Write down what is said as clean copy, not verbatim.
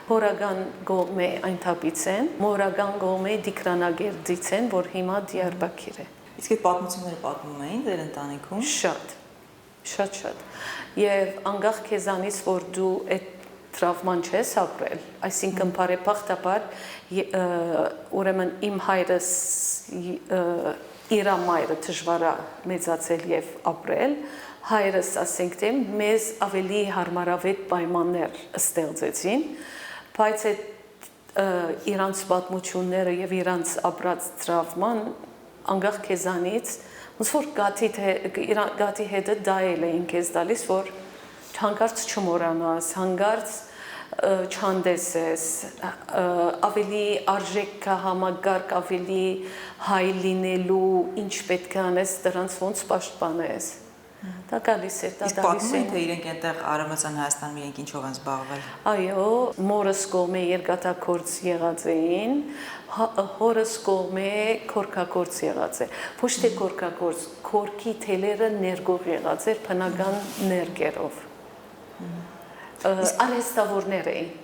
հորական գողմե այնտապից են, մորական գողմե դիկրանագերդից են, որ հիմա Դիարբաքիր է։ Իսկ այդ պատմությունները պատմում էին ձեր ընտանիքում։ Շատ։ Եվ անկախ քեզանից, որ դու այդ տրավման չես ապրել, այսինքն բարեբախտաբար ուրեմն իմ հայրս իր մայրը դժվարա մեծացել եւ ապրել, հայրս ասենք թե մեզ ավելի հարմարավետ պայմաններ ստեղծեցին, բայց այդ իրանց պատմությունները եւ իրանց ապրած տրավման անկախ քեզանից ոնց որ գաթի հետը դայել էին քեզ տալիս, որ հանկարծ չմոռանաս, հանկարծ չանդեսես, ավելի արժեք կհամագարկ, ավելի հայ լինելու, ինչ պետք է անես, դրանց ոնց պաշտպանես։ Դա գալիս է, դա իսկ պատմում են, թե իրենք այնտեղ Արևմտյան Հայաստանում իրենք ինչով են զբաղվել։ Այո, մորս կողմէ երկաթագործ եղած էին, հորս կողմէ քորքագործ եղած է։ Ոչ թե քորքագործ, քորքի թելերը ներգող եղած էր բնական ներկերով։ Արհեստավորներ էին։